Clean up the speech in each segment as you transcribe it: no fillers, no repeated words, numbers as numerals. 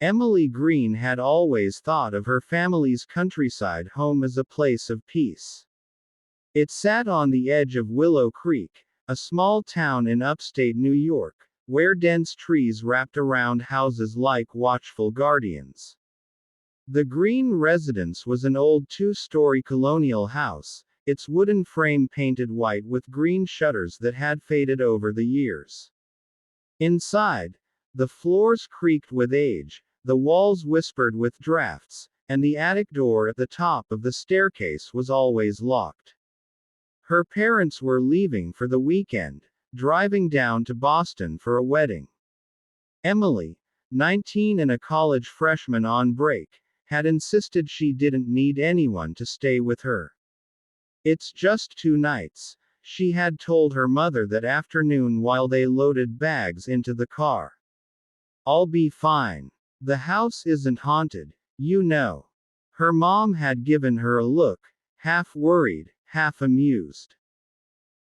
Emily Green had always thought of her family's countryside home as a place of peace. It sat on the edge of Willow Creek, a small town in upstate New York, where dense trees wrapped around houses like watchful guardians. The Green residence was an old two-story colonial house, its wooden frame painted white with green shutters that had faded over the years. Inside, the floors creaked with age, the walls whispered with drafts, and the attic door at the top of the staircase was always locked. Her parents were leaving for the weekend, driving down to Boston for a wedding. Emily, 19 and a college freshman on break, had insisted she didn't need anyone to stay with her. "It's just 2 nights," she had told her mother that afternoon while they loaded bags into the car. "I'll be fine. The house isn't haunted, you know." Her mom had given her a look, half worried, half amused.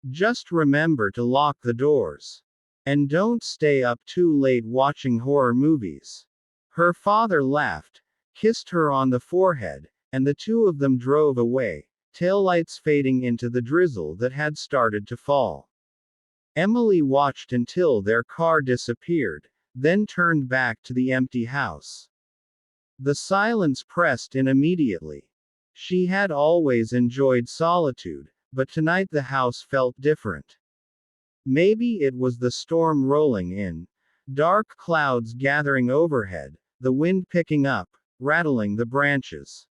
"Just remember to lock the doors. And don't stay up too late watching horror movies." Her father laughed, kissed her on the forehead, and the two of them drove away, taillights fading into the drizzle that had started to fall. Emily watched until their car disappeared, then turned back to the empty house. The silence pressed in immediately. She had always enjoyed solitude, but tonight the house felt different. Maybe it was the storm rolling in, dark clouds gathering overhead, the wind picking up, rattling the branches.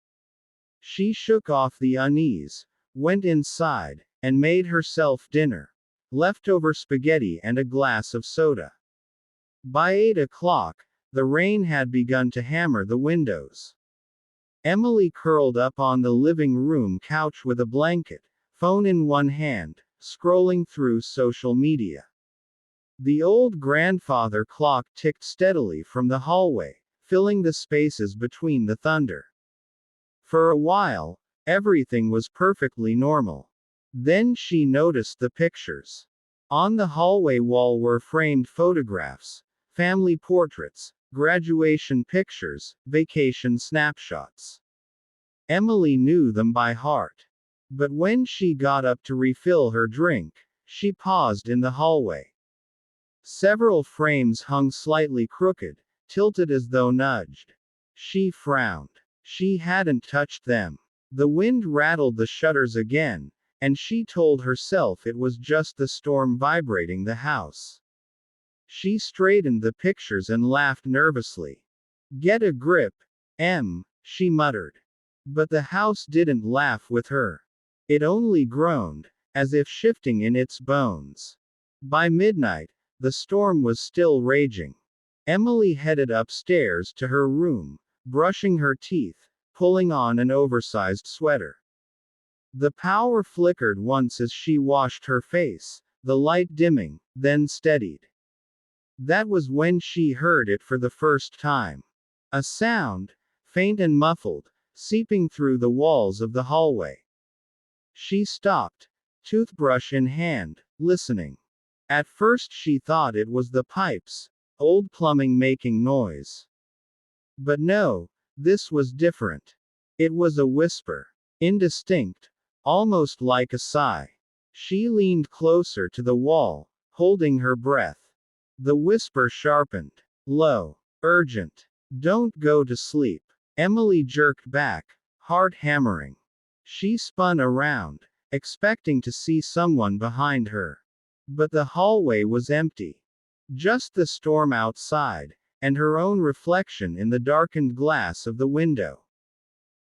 She shook off the unease, went inside, and made herself dinner. Leftover spaghetti and a glass of soda. By 8 o'clock, the rain had begun to hammer the windows. Emily curled up on the living room couch with a blanket, phone in one hand, scrolling through social media. The old grandfather clock ticked steadily from the hallway, filling the spaces between the thunder. For a while, everything was perfectly normal. Then she noticed the pictures. On the hallway wall were framed photographs, family portraits, graduation pictures, vacation snapshots. Emily knew them by heart. But when she got up to refill her drink, she paused in the hallway. Several frames hung slightly crooked, tilted as though nudged. She frowned. She hadn't touched them. The wind rattled the shutters again, and she told herself it was just the storm vibrating the house. She straightened the pictures and laughed nervously. "Get a grip, Em," she muttered. But the house didn't laugh with her. It only groaned, as if shifting in its bones. By midnight, the storm was still raging. Emily headed upstairs to her room, brushing her teeth, pulling on an oversized sweater. The power flickered once as she washed her face, the light dimming, then steadied. That was when she heard it for the first time. A sound, faint and muffled, seeping through the walls of the hallway. She stopped, toothbrush in hand, listening. At first she thought it was the pipes, old plumbing making noise. But no, this was different. It was a whisper. Indistinct, almost like a sigh. She leaned closer to the wall, holding her breath. The whisper sharpened. Low. Urgent. "Don't go to sleep." Emily jerked back, heart hammering. She spun around, expecting to see someone behind her. But the hallway was empty. Just the storm outside, and her own reflection in the darkened glass of the window.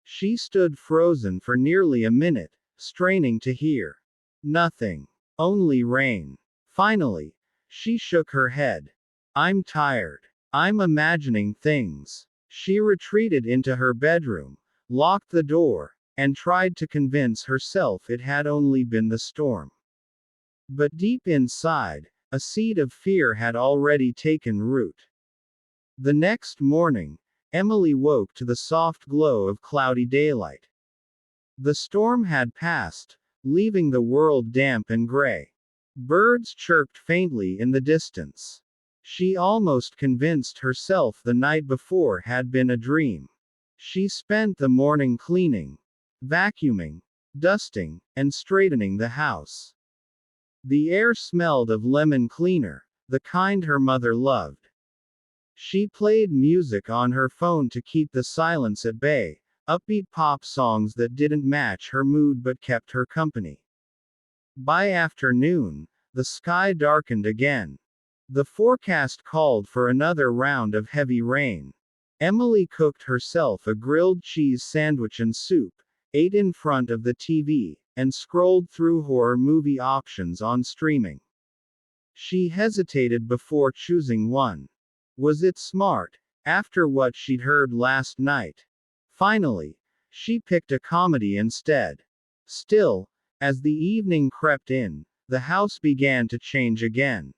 She stood frozen for nearly a minute, straining to hear. Nothing. Only rain. Finally, she shook her head. "I'm tired. I'm imagining things." She retreated into her bedroom, locked the door, and tried to convince herself it had only been the storm. But deep inside, a seed of fear had already taken root. The next morning, Emily woke to the soft glow of cloudy daylight. The storm had passed, leaving the world damp and gray. Birds chirped faintly in the distance. She almost convinced herself the night before had been a dream. She spent the morning cleaning, vacuuming, dusting, and straightening the house. The air smelled of lemon cleaner, the kind her mother loved. She played music on her phone to keep the silence at bay, upbeat pop songs that didn't match her mood but kept her company. By afternoon, the sky darkened again. The forecast called for another round of heavy rain. Emily cooked herself a grilled cheese sandwich and soup, ate in front of the TV, and scrolled through horror movie options on streaming. She hesitated before choosing one. Was it smart, after what she'd heard last night? Finally, she picked a comedy instead. Still, as the evening crept in, the house began to change again.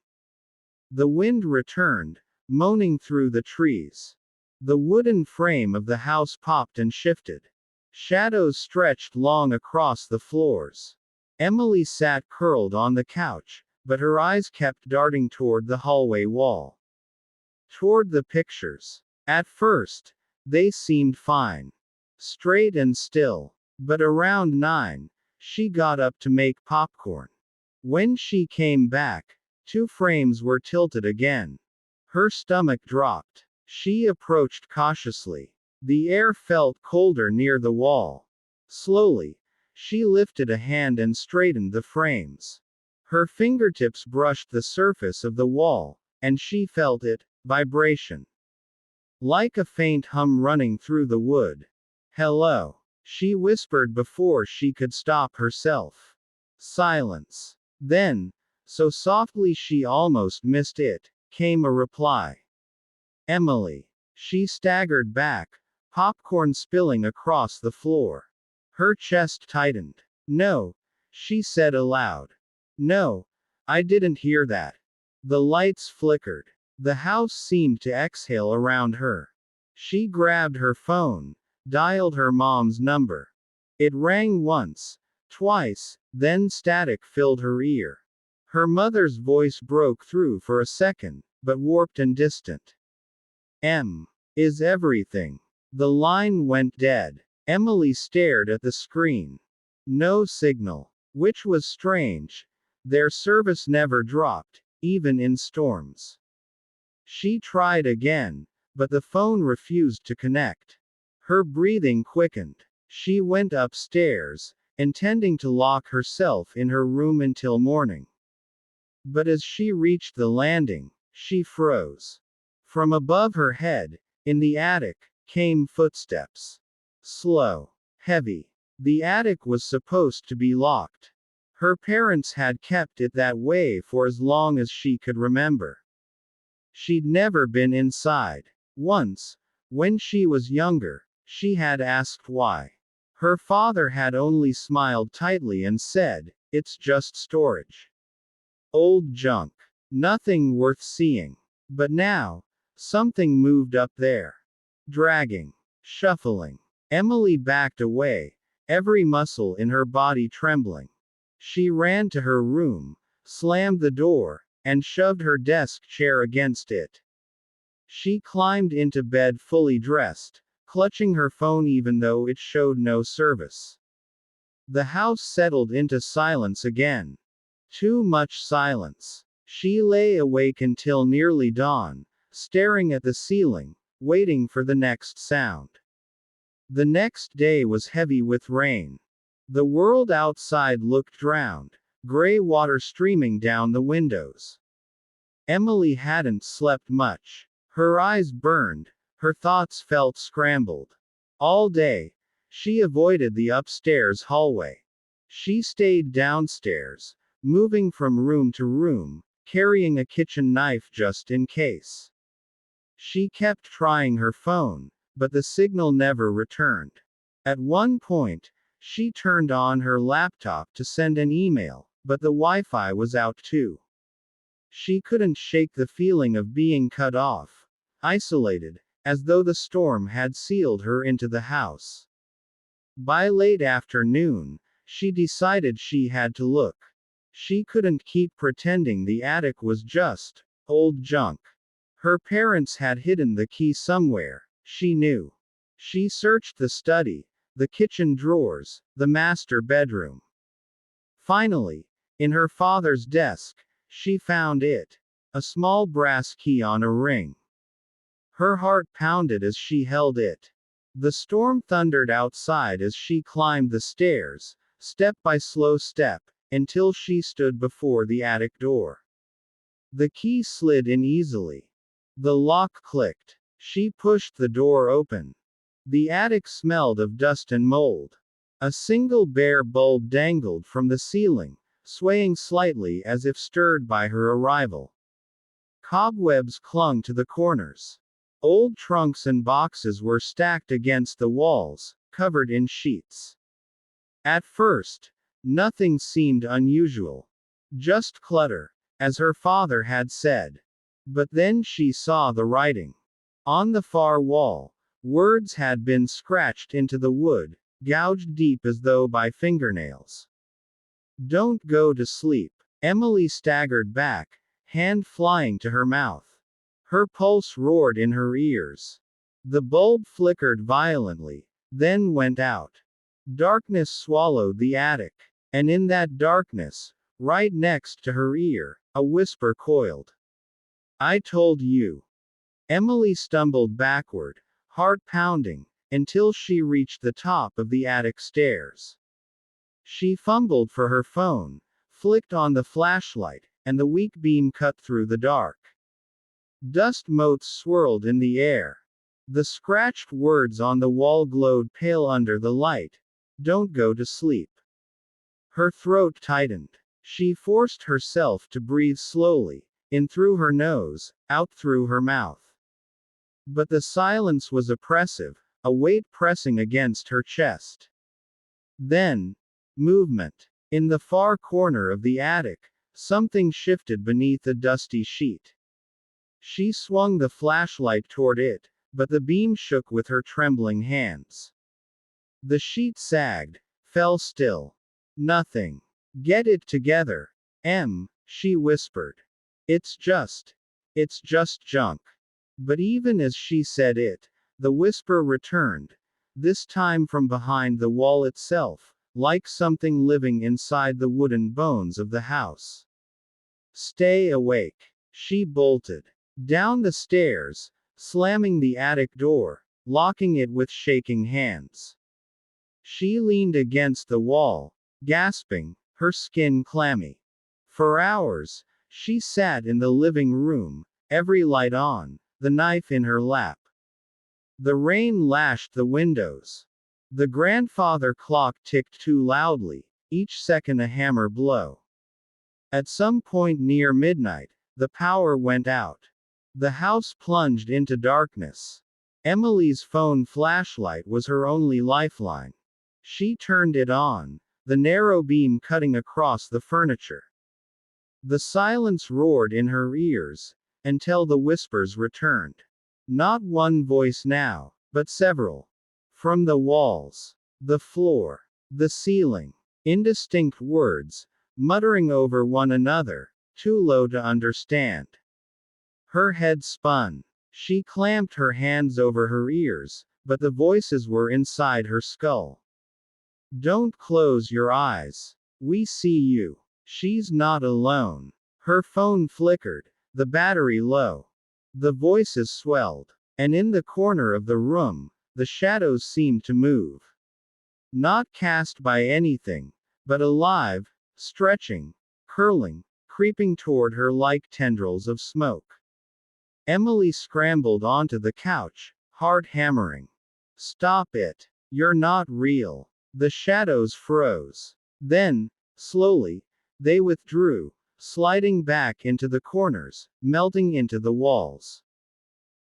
The wind returned, moaning through the trees. The wooden frame of the house popped and shifted. Shadows stretched long across the floors. Emily sat curled on the couch, but her eyes kept darting toward the hallway wall. Toward the pictures. At first, they seemed fine. Straight and still. But around 9, she got up to make popcorn. When she came back, 2 frames were tilted again. Her stomach dropped. She approached cautiously. The air felt colder near the wall. Slowly, she lifted a hand and straightened the frames. Her fingertips brushed the surface of the wall, and she felt it, vibration. Like a faint hum running through the wood. "Hello," she whispered before she could stop herself. Silence. Then, so softly she almost missed it, came a reply. "Emily." She staggered back, popcorn spilling across the floor. Her chest tightened. "No," she said aloud. "No, I didn't hear that." The lights flickered. The house seemed to exhale around her. She grabbed her phone, dialed her mom's number. It rang once, twice, then static filled her ear. Her mother's voice broke through for a second, but warped and distant. Is everything?" The line went dead. Emily stared at the screen. No signal. Which was strange. Their service never dropped, even in storms. She tried again, but the phone refused to connect. Her breathing quickened. She went upstairs, intending to lock herself in her room until morning. But as she reached the landing, she froze. From above her head, in the attic, came footsteps. Slow. Heavy. The attic was supposed to be locked. Her parents had kept it that way for as long as she could remember. She'd never been inside. Once, when she was younger, she had asked why. Her father had only smiled tightly and said, "It's just storage. Old junk. Nothing worth seeing." But now, something moved up there. Dragging. Shuffling. Emily backed away, every muscle in her body trembling. She ran to her room, slammed the door, and shoved her desk chair against it. She climbed into bed fully dressed, clutching her phone even though it showed no service. The house settled into silence again. Too much silence. She lay awake until nearly dawn, staring at the ceiling, waiting for the next sound. The next day was heavy with rain. The world outside looked drowned, gray water streaming down the windows. Emily hadn't slept much. Her eyes burned, her thoughts felt scrambled. All day, she avoided the upstairs hallway. She stayed downstairs, moving from room to room, carrying a kitchen knife just in case. She kept trying her phone, but the signal never returned. At one point, she turned on her laptop to send an email, but the Wi-Fi was out too. She couldn't shake the feeling of being cut off, isolated, as though the storm had sealed her into the house. By late afternoon, she decided she had to look. She couldn't keep pretending the attic was just old junk. Her parents had hidden the key somewhere, she knew. She searched the study, the kitchen drawers, the master bedroom. Finally, in her father's desk, she found it. A small brass key on a ring. Her heart pounded as she held it. The storm thundered outside as she climbed the stairs, step by slow step, until she stood before the attic door. The key slid in easily. The lock clicked. She pushed the door open. The attic smelled of dust and mold. A single bare bulb dangled from the ceiling, swaying slightly as if stirred by her arrival. Cobwebs clung to the corners. Old trunks and boxes were stacked against the walls, covered in sheets. At first, nothing seemed unusual. Just clutter, as her father had said. But then she saw the writing. On the far wall, words had been scratched into the wood, gouged deep as though by fingernails. "Don't go to sleep." Emily staggered back, hand flying to her mouth. Her pulse roared in her ears. The bulb flickered violently, then went out. Darkness swallowed the attic. And in that darkness, right next to her ear, a whisper coiled. "I told you." Emily stumbled backward, heart pounding, until she reached the top of the attic stairs. She fumbled for her phone, flicked on the flashlight, and the weak beam cut through the dark. Dust motes swirled in the air. The scratched words on the wall glowed pale under the light. "Don't go to sleep." Her throat tightened. She forced herself to breathe slowly, in through her nose, out through her mouth. But the silence was oppressive, a weight pressing against her chest. Then, movement. In the far corner of the attic, something shifted beneath the dusty sheet. She swung the flashlight toward it, but the beam shook with her trembling hands. The sheet sagged, fell still. Nothing. "Get it together, Em," she whispered. It's just junk." But even as she said it, the whisper returned, this time from behind the wall itself, like something living inside the wooden bones of the house. "Stay awake." She bolted down the stairs, slamming the attic door, locking it with shaking hands. She leaned against the wall, gasping, her skin clammy. For hours, she sat in the living room, every light on, the knife in her lap. The rain lashed the windows. The grandfather clock ticked too loudly, each second a hammer blow. At some point near midnight, the power went out. The house plunged into darkness. Emily's phone flashlight was her only lifeline. She turned it on, the narrow beam cutting across the furniture. The silence roared in her ears, until the whispers returned. Not one voice now, but several. From the walls, the floor, the ceiling. Indistinct words, muttering over one another, too low to understand. Her head spun. She clamped her hands over her ears, but the voices were inside her skull. "Don't close your eyes. We see you. She's not alone." Her phone flickered, the battery low. The voices swelled. And in the corner of the room, the shadows seemed to move. Not cast by anything, but alive, stretching, curling, creeping toward her like tendrils of smoke. Emily scrambled onto the couch, heart hammering. "Stop it. You're not real." The shadows froze. Then, slowly, they withdrew, sliding back into the corners, melting into the walls.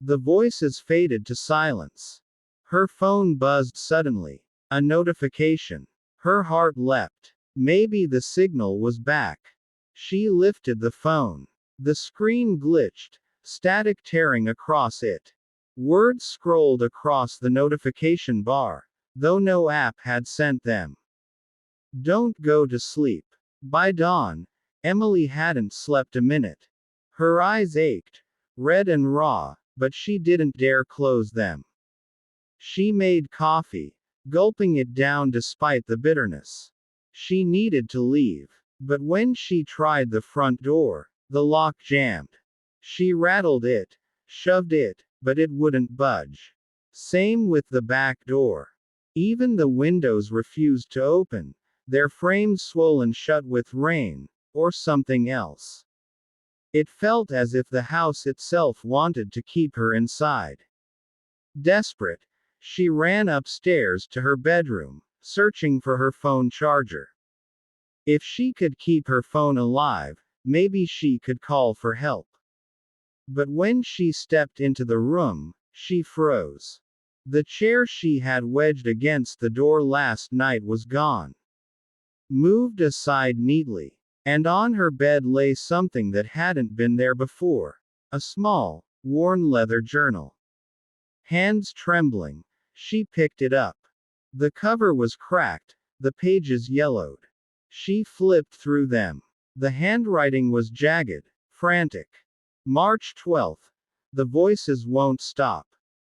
The voices faded to silence. Her phone buzzed suddenly. A notification. Her heart leapt. Maybe the signal was back. She lifted the phone. The screen glitched, static tearing across it. Words scrolled across the notification bar, though no app had sent them. "Don't go to sleep." By dawn, Emily hadn't slept a minute. Her eyes ached, red and raw, but she didn't dare close them. She made coffee, gulping it down despite the bitterness. She needed to leave. But when she tried the front door, the lock jammed. She rattled it, shoved it, but it wouldn't budge. Same with the back door. Even the windows refused to open, their frames swollen shut with rain, or something else. It felt as if the house itself wanted to keep her inside. Desperate, she ran upstairs to her bedroom, searching for her phone charger. If she could keep her phone alive, maybe she could call for help. But when she stepped into the room, she froze. The chair she had wedged against the door last night was gone. Moved aside neatly. And on her bed lay something that hadn't been there before. A small, worn leather journal. Hands trembling, she picked it up. The cover was cracked, the pages yellowed. She flipped through them. The handwriting was jagged, frantic. March 12th. The voices won't stop.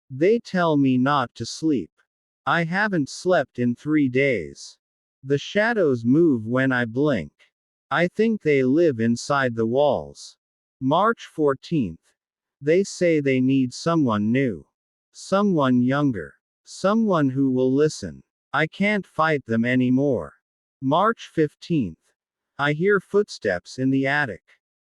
They tell me not to sleep. I haven't slept in 3 days. The shadows move when I blink. I think they live inside the walls. March 14th. They say they need someone new. Someone younger. Someone who will listen. I can't fight them anymore. March 15th. I hear footsteps in the attic.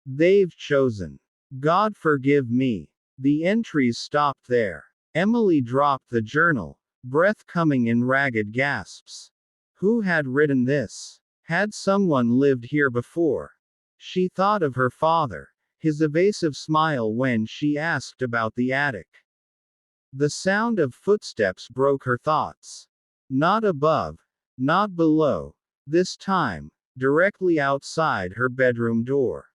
They've chosen. God forgive me. The entries stopped there. Emily dropped the journal, breath coming in ragged gasps. Who had written this? Had someone lived here before? She thought of her father, his evasive smile when she asked about the attic. The sound of footsteps broke her thoughts. Not above, not below, this time, directly outside her bedroom door.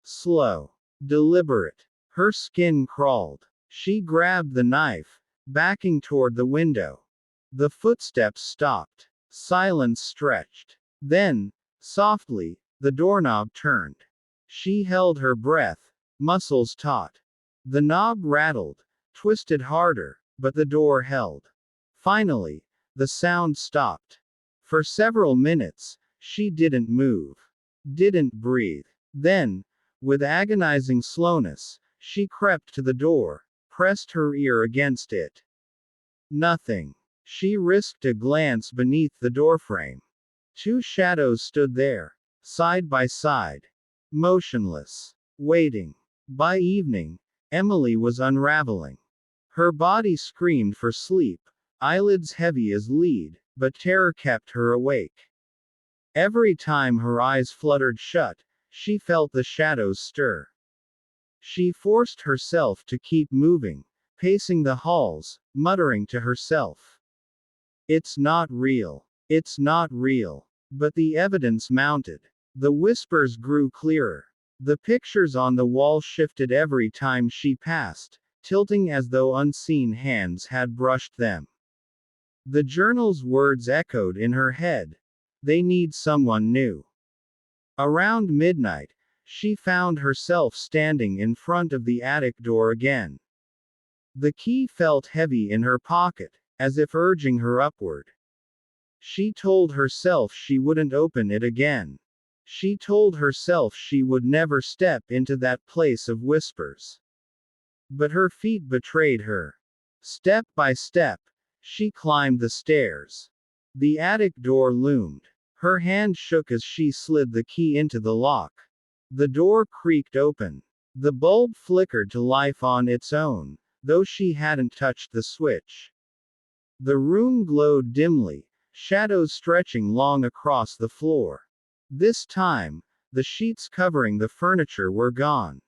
Slow, deliberate. Her skin crawled. She grabbed the knife, backing toward the window. The footsteps stopped. Silence stretched. Then, softly, the doorknob turned. She held her breath, muscles taut. The knob rattled, twisted harder, but the door held. Finally, the sound stopped. For several minutes, she didn't move. Didn't breathe. Then, with agonizing slowness, she crept to the door, pressed her ear against it. Nothing. She risked a glance beneath the doorframe. 2 shadows stood there, side by side. Motionless. Waiting. By evening, Emily was unraveling. Her body screamed for sleep, eyelids heavy as lead, but terror kept her awake. Every time her eyes fluttered shut, she felt the shadows stir. She forced herself to keep moving, pacing the halls, muttering to herself. It's not real. It's not real. But the evidence mounted. The whispers grew clearer. The pictures on the wall shifted every time she passed, tilting as though unseen hands had brushed them. The journal's words echoed in her head. They need someone new. Around midnight, she found herself standing in front of the attic door again. The key felt heavy in her pocket, as if urging her upward. She told herself she wouldn't open it again. She told herself she would never step into that place of whispers. But her feet betrayed her. Step by step, she climbed the stairs. The attic door loomed. Her hand shook as she slid the key into the lock. The door creaked open. The bulb flickered to life on its own, though she hadn't touched the switch. The room glowed dimly, shadows stretching long across the floor. This time, the sheets covering the furniture were gone.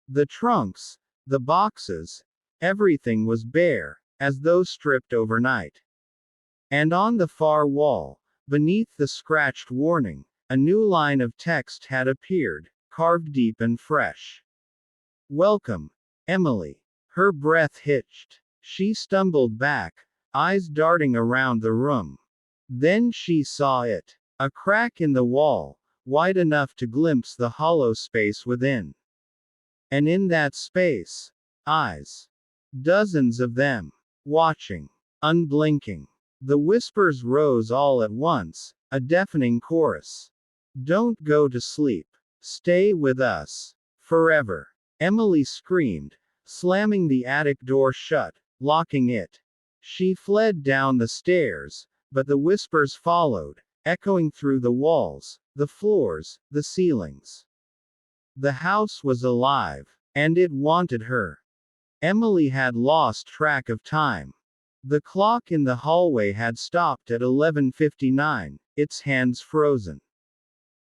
The trunks, the boxes, everything was bare, as though stripped overnight. And on the far wall, beneath the scratched warning, a new line of text had appeared, carved deep and fresh. Welcome, Emily. Her breath hitched. She stumbled back, eyes darting around the room. Then she saw it. A crack in the wall, wide enough to glimpse the hollow space within. And in that space, eyes. Dozens of them. Watching. Unblinking. The whispers rose all at once, a deafening chorus. Don't go to sleep. Stay with us. Forever. Emily screamed, slamming the attic door shut, locking it. She fled down the stairs, but the whispers followed, echoing through the walls, the floors, the ceilings. The house was alive, and it wanted her. Emily had lost track of time. The clock in the hallway had stopped at 11:59, its hands frozen.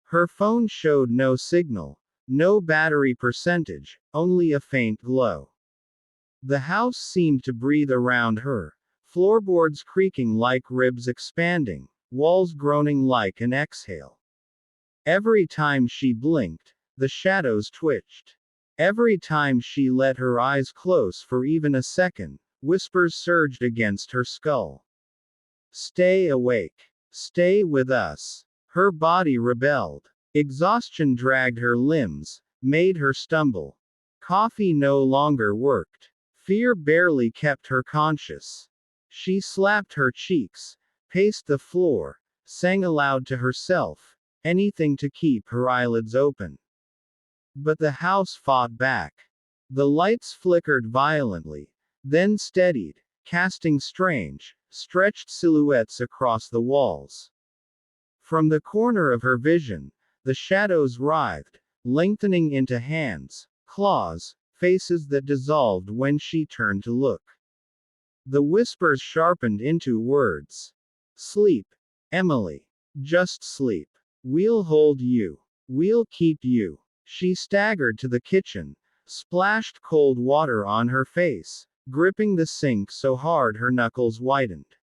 Her phone showed no signal, no battery percentage, only a faint glow. The house seemed to breathe around her, floorboards creaking like ribs expanding, walls groaning like an exhale. Every time she blinked, the shadows twitched. Every time she let her eyes close for even a second, whispers surged against her skull. Stay awake. Stay with us. Her body rebelled. Exhaustion dragged her limbs, made her stumble. Coffee no longer worked. Fear barely kept her conscious. She slapped her cheeks, paced the floor, sang aloud to herself, anything to keep her eyelids open. But the house fought back. The lights flickered violently, then steadied, casting strange, stretched silhouettes across the walls. From the corner of her vision, the shadows writhed, lengthening into hands, claws, faces that dissolved when she turned to look. The whispers sharpened into words. Sleep, Emily. Just sleep. We'll hold you. We'll keep you. She staggered to the kitchen, splashed cold water on her face, gripping the sink so hard her knuckles whitened.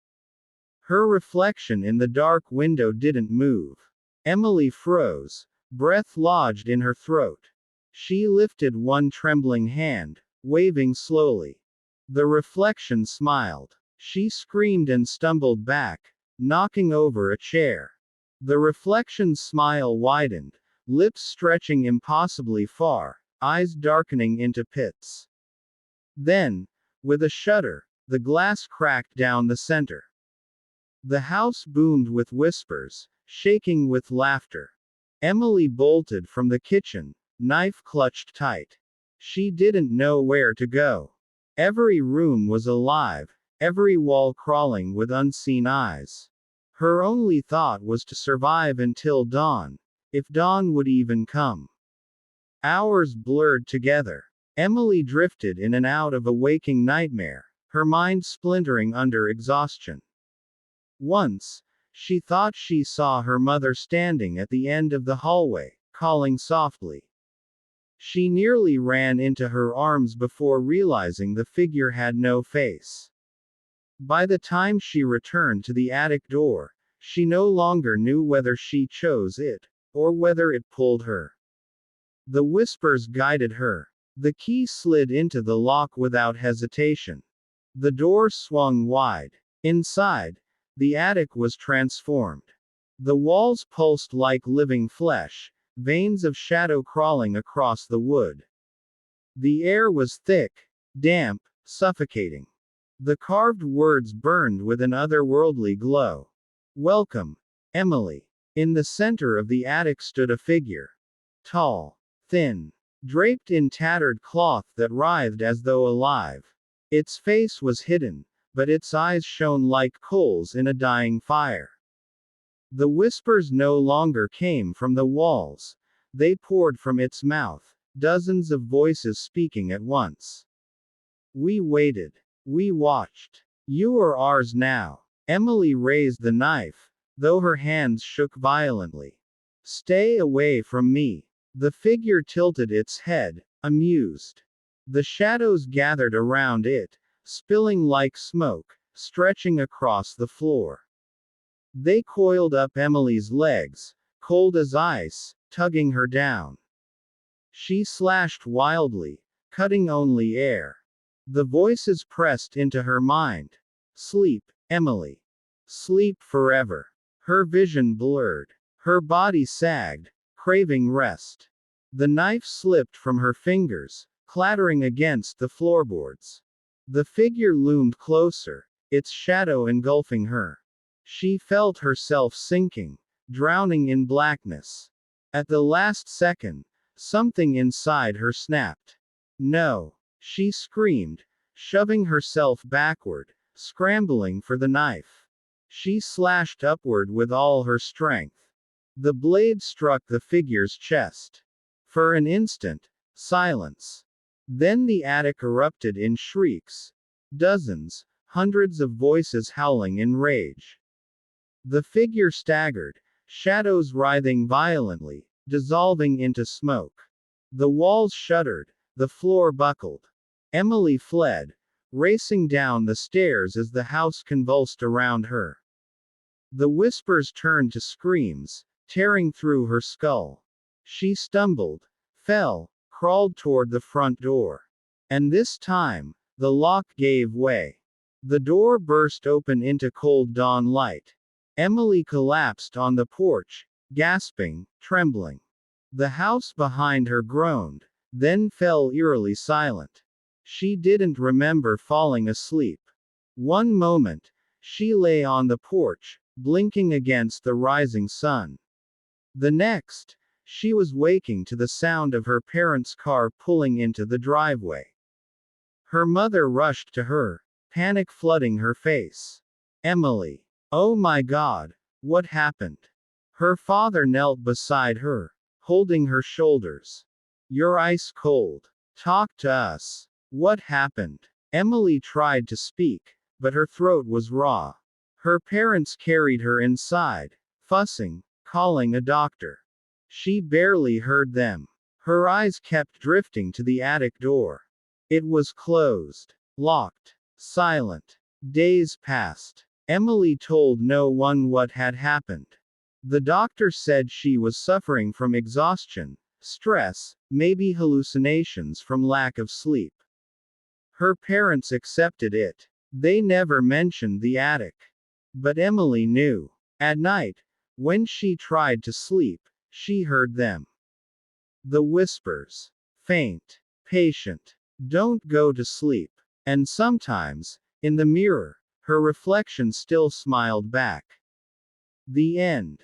Her reflection in the dark window didn't move. Emily froze, breath lodged in her throat. She lifted one trembling hand, waving slowly. The reflection smiled. She screamed and stumbled back, knocking over a chair. The reflection's smile widened, lips stretching impossibly far, eyes darkening into pits. Then, with a shudder, the glass cracked down the center. The house boomed with whispers, shaking with laughter. Emily bolted from the kitchen, knife clutched tight. She didn't know where to go. Every room was alive, every wall crawling with unseen eyes. Her only thought was to survive until dawn, if dawn would even come. Hours blurred together. Emily drifted in and out of a waking nightmare, her mind splintering under exhaustion. Once, she thought she saw her mother standing at the end of the hallway, calling softly. She nearly ran into her arms before realizing the figure had no face. By the time she returned to the attic door, she no longer knew whether she chose it, or whether it pulled her. The whispers guided her. The key slid into the lock without hesitation. The door swung wide. Inside, the attic was transformed. The walls pulsed like living flesh, veins of shadow crawling across the wood. The air was thick, damp, suffocating. The carved words burned with an otherworldly glow. Welcome, Emily. In the center of the attic stood a figure. Tall, thin, draped in tattered cloth that writhed as though alive. Its face was hidden, but its eyes shone like coals in a dying fire. The whispers no longer came from the walls. They poured from its mouth, dozens of voices speaking at once. We waited. We watched. You are ours now. Emily raised the knife, though her hands shook violently. Stay away from me. The figure tilted its head, amused. The shadows gathered around it, spilling like smoke, stretching across the floor. They coiled up Emily's legs, cold as ice, tugging her down. She slashed wildly, cutting only air. The voices pressed into her mind. Sleep, Emily. Sleep forever. Her vision blurred. Her body sagged, craving rest. The knife slipped from her fingers, clattering against the floorboards. The figure loomed closer, its shadow engulfing her. She felt herself sinking, drowning in blackness. At the last second, something inside her snapped. No! She screamed, shoving herself backward, scrambling for the knife. She slashed upward with all her strength. The blade struck the figure's chest. For an instant, silence. Then the attic erupted in shrieks. Dozens, hundreds of voices howling in rage. The figure staggered, shadows writhing violently, dissolving into smoke. The walls shuddered, the floor buckled. Emily fled, racing down the stairs as the house convulsed around her. The whispers turned to screams, tearing through her skull. She stumbled, fell, crawled toward the front door. And this time, the lock gave way. The door burst open into cold dawn light. Emily collapsed on the porch, gasping, trembling. The house behind her groaned, then fell eerily silent. She didn't remember falling asleep. One moment, she lay on the porch, blinking against the rising sun. The next, she was waking to the sound of her parents' car pulling into the driveway. Her mother rushed to her, panic flooding her face. Emily. Oh my God, what happened? Her father knelt beside her, holding her shoulders. You're ice cold. Talk to us. What happened? Emily tried to speak, but her throat was raw. Her parents carried her inside, fussing, calling a doctor. She barely heard them. Her eyes kept drifting to the attic door. It was closed, locked, silent. Days passed. Emily told no one what had happened. The doctor said she was suffering from exhaustion, stress, maybe hallucinations from lack of sleep. Her parents accepted it. They never mentioned the attic. But Emily knew. At night, when she tried to sleep, she heard them. The whispers. Faint. Patient. Don't go to sleep. And sometimes, in the mirror, her reflection still smiled back. The end.